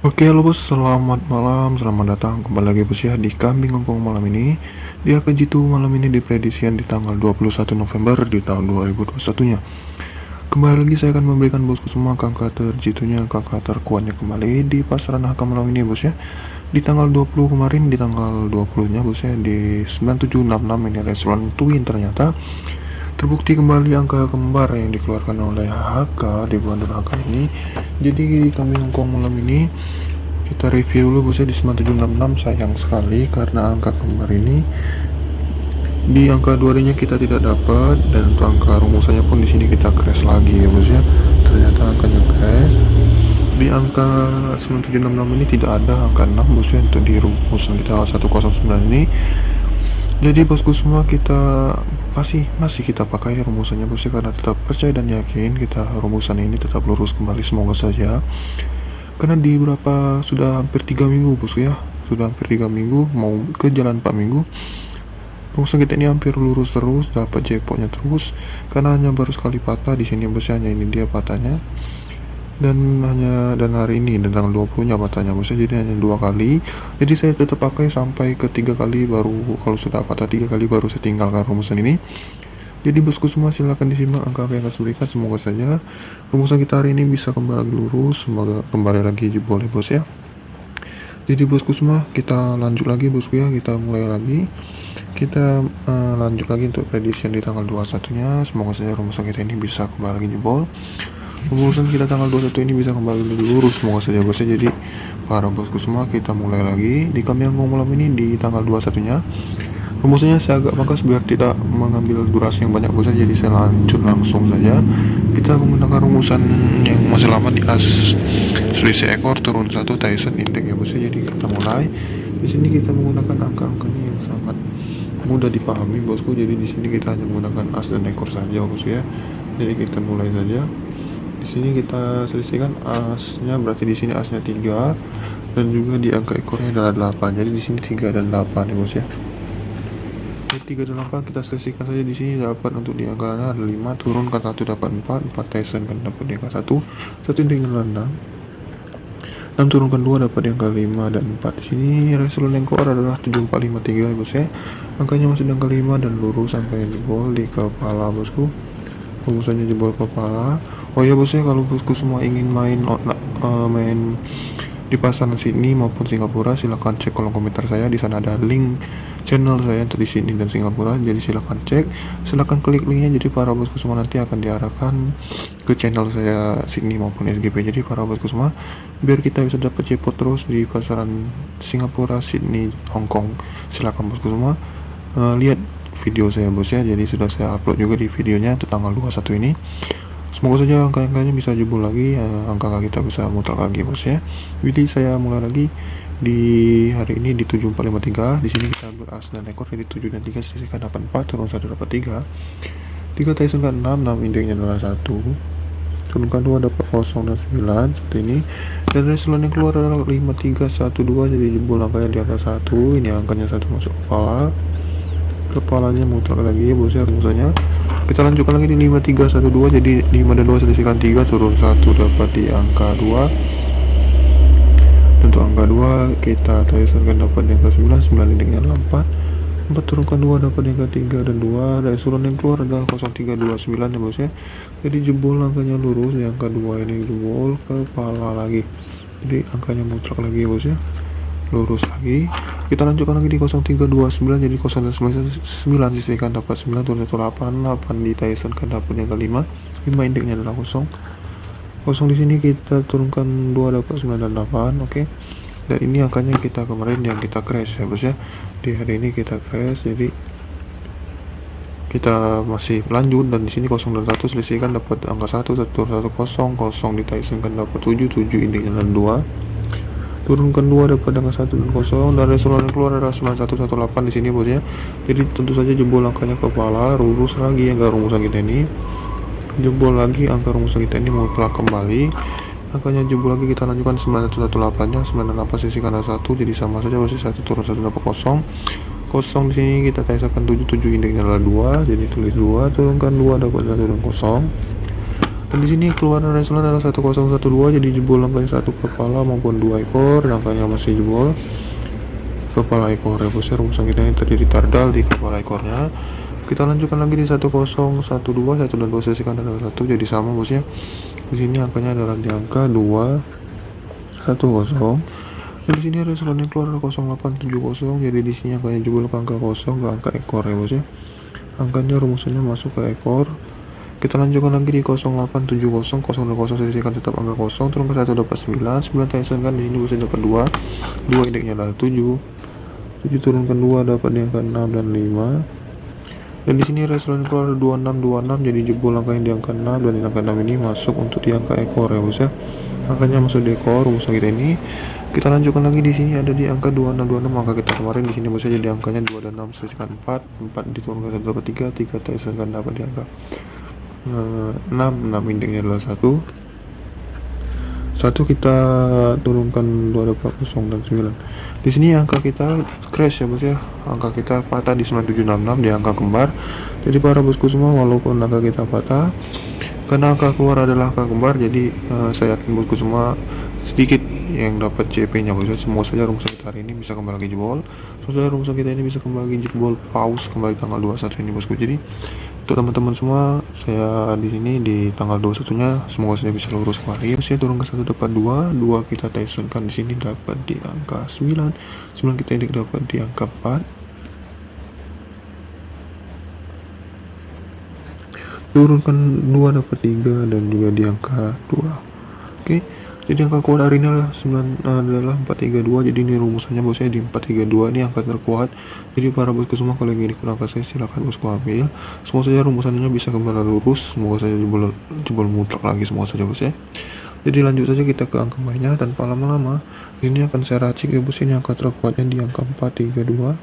Oke, halo bos, selamat malam, selamat datang kembali lagi bos ya di Kambing Ngongkong malam ini. Di akun jitu malam ini diprediksikan di tanggal 21 November di tahun 2021-nya. Kembali lagi saya akan memberikan bosku semua angka terjitunya, angka terkuatnya kembali di pasaran HK malam ini bos ya. Di tanggal 20 kemarin, di tanggal 20-nya bos ya, di 9766 ini restoran Twin ternyata terbukti kembali angka kembar yang dikeluarkan oleh HK di bulan HK ini. Jadi di Kambing Ngongkong malam ini kita review dulu bosnya di 9766. Sayang sekali karena angka kembar ini di angka 2 nya kita tidak dapat, dan untuk angka rumusannya pun di sini kita crash lagi ya bosnya. Ternyata angkanya crash. Di angka 9766 ini tidak ada angka 6 bosnya untuk di rumusan kita 109 ini. Jadi bosku semua, kita masih kita pakai rumusannya bosnya karena tetap percaya dan yakin kita rumusan ini tetap lurus kembali, semoga saja. Karena di sudah hampir 3 minggu bosku ya, sudah hampir 3 minggu mau ke jalan 4 minggu rumusan kita ini hampir lurus terus, dapat jackpotnya terus, karena hanya baru sekali patah di sini bosnya, hanya ini dia patahnya. Dan hari ini dan tanggal 20 nya patahnya bosnya, jadi hanya 2 kali. Jadi saya tetap pakai sampai ke 3 kali, baru kalau sudah patah 3 kali baru saya tinggalkan rumusan ini. Jadi bosku semua, silahkan disimak angka yang akan saya berikan, semoga saja rumusan kita hari ini bisa kembali lurus, semoga kembali lagi boleh bos ya. Jadi bosku semua, kita lanjut lagi bosku ya, kita mulai lagi, kita lanjut lagi untuk prediksi di tanggal 21 nya. Semoga saja rumusan kita ini bisa kembali lagi jebol. Rumusan kita tanggal 21 ini bisa kembali lurus, semoga saja bosnya. Jadi para bosku semua, kita mulai lagi di Kambing Ngongkong malam ini di tanggal 21 nya. Rumusannya saya agak pangkas biar tidak mengambil durasi yang banyak bosnya, jadi saya lanjut langsung saja. Kita menggunakan rumusan yang masih lama di as selisih ekor turun 1 Tyson Index ya bosnya. Jadi kita mulai. Di sini kita menggunakan angka-angkanya yang sangat mudah dipahami bosku. Jadi di sini kita hanya menggunakan as dan ekor saja bosku ya. Jadi kita mulai saja. Di sini kita selisihkan asnya, berarti di sini asnya 3 dan juga di angka ekornya adalah 8. Jadi di sini 3 dan 8 ya bos ya. Jadi 3 dan 8 kita selisihkan saja. Di sini dapat untuk di angka ada 5, turunkan 1 dapat 4 Tyson kan dapat di angka 1 dengan 6 turunkan 2 dapat di angka 5 dan 4. Di sini resolusi yang keluar adalah 7453 ya bos ya. Angkanya masih di angka 5 dan lurus, angkanya jebol di kepala bosku. Rumusannya jebol kepala. Oh ya bosnya, kalau bosku semua ingin main di pasaran Sydney maupun Singapura, silahkan cek kolom komentar saya. Di sana ada link channel saya untuk di Sydney dan Singapura. Jadi silahkan cek, silahkan klik linknya. Jadi para bosku semua nanti akan diarahkan ke channel saya Sydney maupun SGP. Jadi para bosku semua, biar kita bisa dapat jackpot terus di pasaran Singapura, Sydney, Hong Kong, silahkan bosku semua lihat video saya bos ya. Jadi sudah saya upload juga di videonya untuk tanggal 21 ini. Semoga saja angka-angkanya bisa jebol lagi, angka kita bisa mutlak lagi bos ya. Jadi saya mulai lagi di hari ini di 7453. Di sini kita ambil as dan ekor, jadi 7 dan 3 selisihkan 84, turun 1 dapat 3 Tyson kan 6 indeksnya adalah 1, turunkan 2 dapat 0 dan 9 seperti ini. Dan resolusi yang keluar adalah 5312, jadi jebol angkanya di atas 1. Ini angkanya 1 masuk kepalanya mutlak lagi bos ya rumusannya. Kita lanjutkan lagi di 5312, jadi 5 dan 2 selisihkan 3, turun 1 dapat di angka 2. Untuk angka 2 kita Tysonkan dapat di angka 9 indeksnya adalah 4 turunkan 2 dapat di angka 3 dan 2. Dan usulan yang keluar adalah 0329 ya bos ya. Jadi jebol angkanya lurus, di angka 2 ini jebol kepala lagi, jadi angkanya mutlak lagi bos ya, lurus lagi. Kita lanjutkan lagi di 0329, jadi 09 sisihkan dapat 9, turun 188 di Tyson kan dapat yang ke 5 indeksnya adalah 0 di sini kita turunkan 2 dapat 9 dan 8. Oke. Dan ini angkanya kita kemarin yang kita crash ya bos ya. Di hari ini kita crash, jadi kita masih lanjut. Dan di sini 0 dan 1 selisihkan dapat angka 1 turun 1 0 di Tyson kan dapat 7 indeksnya adalah 2, turunkan 2 dapat angka 1 dan 0. Dan resolusi yang keluar adalah 9118 di sini bos ya. Jadi tentu saja jebol angkanya kepala, lurus lagi angka rumusan kita ini, jebol lagi angka rumusan kita ini mutlak kembali, angkanya jebol lagi. Kita lanjutkan 9118 nya, 98 sisihkan 1, jadi sama saja masih 1 turun 1 dapat 0 di sini kita tesakan 7 indeksnya adalah 2, jadi tulis 2, turunkan 2 dapat 1 dan 0. Dan di sini keluaran result adalah 1012, jadi jebol angkanya satu kepala maupun 2 ekor, angkanya masih jebol kepala ekor ya bos ya. Rumusan kita ini terdiri tardal di kepala ekornya. Kita lanjutkan lagi di 1012, 1 dan 2 sisihkan adalah 1, jadi sama bos ya. Di sini angkanya adalah di angka 2 10. Dan di sini result yang keluar adalah 0870, jadi di sini angkanya jebol ke angka 0 ke angka ekor ya bos ya. Angkanya rumusannya masuk ke ekor. Kita lanjutkan lagi di 0870, 0 dan 0 sisihkan tetap angka 0, turun ke 1 dapat 9, 9 kan di sini bisa dapat 2, 2 indeksnya adalah 7, 7 turunkan 2 dapat di angka 6 dan 5. Dan di sini result keluar 2626, jadi jebol angka yang di angka 6 dan di angka 6 ini masuk untuk di angka ekor ya bos ya. Angkanya masuk di ekor rumusan kita ini. Kita lanjutkan lagi di sini ada di angka 2626, angka kita kemarin di sini bos ya, jadi angkanya 2 dan 6 sisihkan 4, 4 diturunkan 1 dapat 3, 3 sisihkan dapat di angka 6, 6 indeksnya adalah 1 kita turunkan 2 dapat 0 dan 9. Di sini angka kita crash ya bos ya, angka kita patah di 9766 di angka kembar. Jadi para bosku semua, walaupun angka kita patah karena angka keluar adalah angka kembar, jadi saya yakin bosku semua sedikit yang dapat CP nya bos ya. Semua saja rumusan kita hari ini bisa kembali lagi jebol, semua saja rumusan kita ini bisa kembali lagi jebol paus kembali tanggal 21 ini bosku. Jadi untuk teman-teman semua, saya di sini di tanggal 21 nya semoga saya bisa lurus kembali. Saya turun ke 1 dapat 2, 2 kita Tysonkan di sini dapat di angka 9, 9 kita indeks dapat di angka 4, turunkan 2 dapat 3 dan juga di angka 2. Oke. Jadi angka kuat hari ini adalah 432. Jadi ini rumusannya bosnya di 432, ini angka terkuat. Jadi para bosku semua, kalau ingin ikut angka saya silahkan bosku ambil. Semua saja rumusannya bisa kembali lurus. Semoga saja jebol mutlak lagi semua saja bos ya. Jadi lanjut saja kita ke angka mainnya tanpa lama-lama. Ini akan saya racik ya bos, ini angka terkuatnya di angka 432.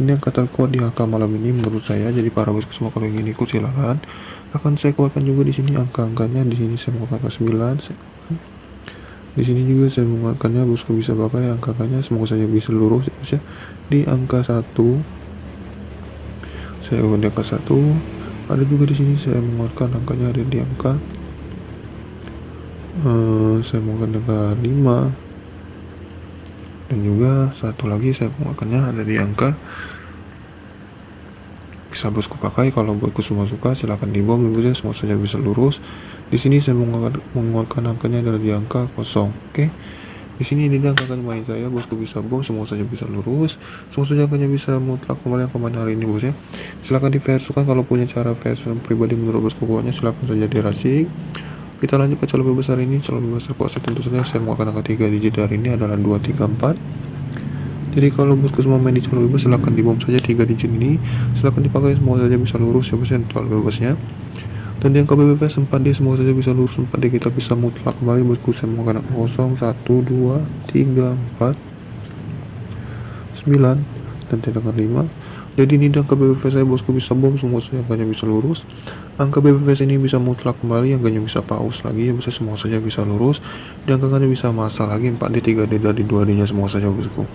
Ini angka terkuat di angka malam ini menurut saya. Jadi para bosku semua kalau ingin ikut silahkan. Akan saya kuatkan juga di sini angka-angkanya. Di sini saya mau angka 9. Di sini juga saya menguatkannya, bosku bisa pakai angka-angkanya, semoga saja bisa lurus ya. Di angka 1 saya di angka 1, ada juga di sini saya menguatkan angkanya ada di angka saya menguatkan angka 5, dan juga satu lagi saya menguatkannya ada di angka, bisa bosku pakai. Kalau bosku semua suka silahkan dibom ya, semua saja bisa lurus. Di sini saya menguatkan angkanya adalah di angka 0. Oke. Di sini ini angka main saya, bosku bisa bom, semua saja bisa lurus. Semua saja angkanya bisa mutlak kembali yang kemarin hari ini bos ya. Silahkan diversukan, kalau punya cara versi pribadi menurut bosku kuatnya silahkan saja diracik. Kita lanjut ke calon lebih besar ini. Calon lebih besar kuasa tentu saja saya menguatkan angka 3 digit hari ini adalah 2, 3, 4. Jadi kalau bosku semua main di calon bebas silahkan dibom saja 3 digit ini, silahkan dipakai, semua saja bisa lurus ya bos ya calon bebasnya. Dan di angka BBPS 4D semua saja bisa lurus, 4D kita bisa mutlak kembali bosku. Saya mau angka 0, 1, 2, 3, 4, 9 dan tindakan 5. Jadi ini angka BBPS saya bosku bisa bom, semua saja angkanya bisa lurus. Angka BBPS ini bisa mutlak kembali, angkanya bisa paus lagi ya bosku, semua saja bisa lurus. Dan angkanya bisa masa lagi 4D, 3D dari 2D nya semua saja bosku.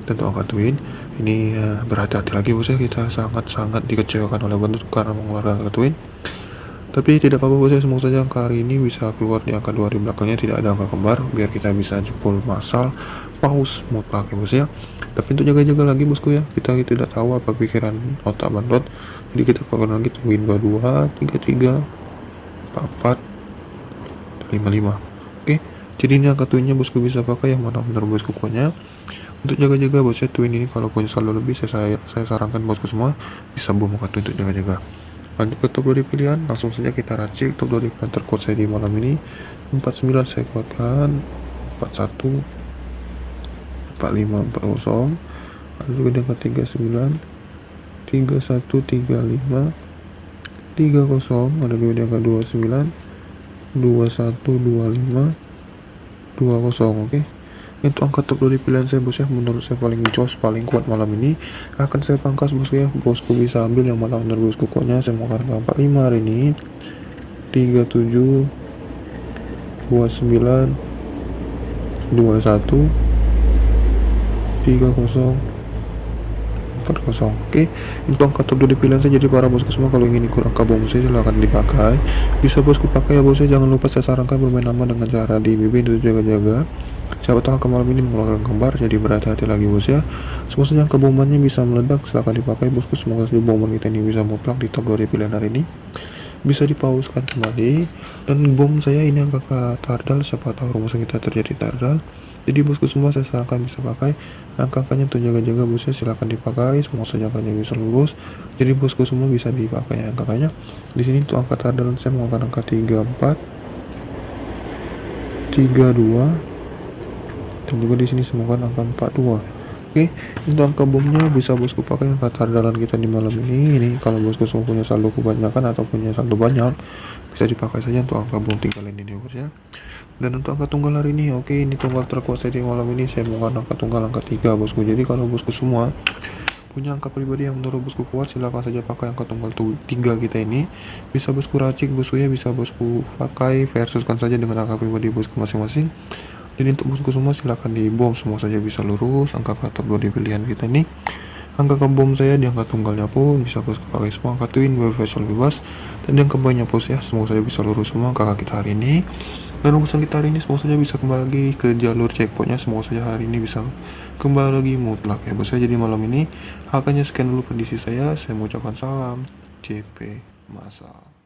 Tentu angka twin ini berhati-hati lagi bos ya, kita sangat-sangat dikecewakan oleh bentuk karena mengeluarkan angka twin. Tapi tidak apa-apa bos ya, semoga saja angka hari ini bisa keluar di angka 2 di belakangnya, tidak ada angka kembar, biar kita bisa jebol masal paus mutlak ya bos ya. Tapi untuk jaga-jaga lagi bosku ya, kita tidak tahu apa pikiran otak bandot, jadi kita keluarkan lagi twin 22, 33, 44, 55. Oke, jadi ini angka twinnya bosku bisa pakai yang mana benar bosku kuatnya. Untuk jaga-jaga bos ya, twin ini kalau punya saldo lebih saya sarankan bosku semua bisa bom angka twin untuk jaga-jaga. Lanjut ke top 2 pilihan, langsung saja kita racik top 2 pilihan terkuat saya di malam ini. 49 saya kuatkan, 41, 45, 40, lalu juga di angka 39, 31, 35, 30, ada juga di angka 29, 21, 25, 20. Oke. Itu angka top 2 pilihan saya bos ya, menurut saya paling jos, paling kuat malam ini. Akan saya pangkas bosku ya, bosku bisa ambil yang mana menurut bosku kuatnya. Saya mau angka 45 hari ini, 37, 29, 21, 30, 41, 40. Oke, untuk angka top 2 di pilihan saya. Jadi para bosku semua, kalau ingin ikut angka bom saya silahkan dipakai, bisa bosku pakai ya bosnya. Jangan lupa saya sarankan bermain aman dengan cara di BB itu jaga-jaga. Siapa tahu angka malam ini mengeluarkan kembar, jadi berhati-hati lagi bos ya. Semoga saja angka bomannya bisa meledak, silahkan dipakai bosku. Semoga saja boman kita ini bisa mutlak di top 2 di pilihan hari ini, bisa dipauskan kembali. Dan bom saya ini angka tardal, siapa tahu rumah kita terjadi tardal. Jadi bosku semua saya sarankan bisa pakai angka-angkanya untuk jaga-jaga bosnya, silahkan dipakai. Semua saja angkanya bisa lurus, jadi bosku semua bisa dipakai angkanya. Di sini untuk angka tardal saya menggunakan angka 34, 32, dan juga di sini semoga angka 42. Oke, untuk angka bomnya bisa bosku pakai angka tardalan kita di malam ini. Ini kalau bosku semua punya saldo kebanyakan atau punya saldo banyak, bisa dipakai saja untuk angka bom tinggalin ini bos ya. Dan untuk angka tunggal hari ini, oke, ini tunggal terkuat saya di malam ini, saya menggunakan angka tunggal angka 3 bosku. Jadi kalau bosku semua punya angka pribadi yang menurut bosku kuat, silahkan saja pakai angka tunggal 3 kita ini. Bisa bosku racik bosku ya, bisa bosku pakai versuskan saja dengan angka pribadi bosku masing-masing. Jadi untuk bosku semua silahkan di bom, semua saja bisa lurus. Angka top 2 di pilihan kita ini, angka bom saya di angka tunggalnya pun bisa bosku pakai semua angka twin bebas. Dan yang kebanyakan bos ya, semoga saja bisa lurus semua angka kita hari ini. Dan urusan kita hari ini semoga saja bisa kembali lagi ke jalur checkpointnya, semoga saja hari ini bisa kembali lagi mutlak ya bos ya. Jadi malam ini hakanya sekian dulu prediksi saya mengucapkan salam JP Masal.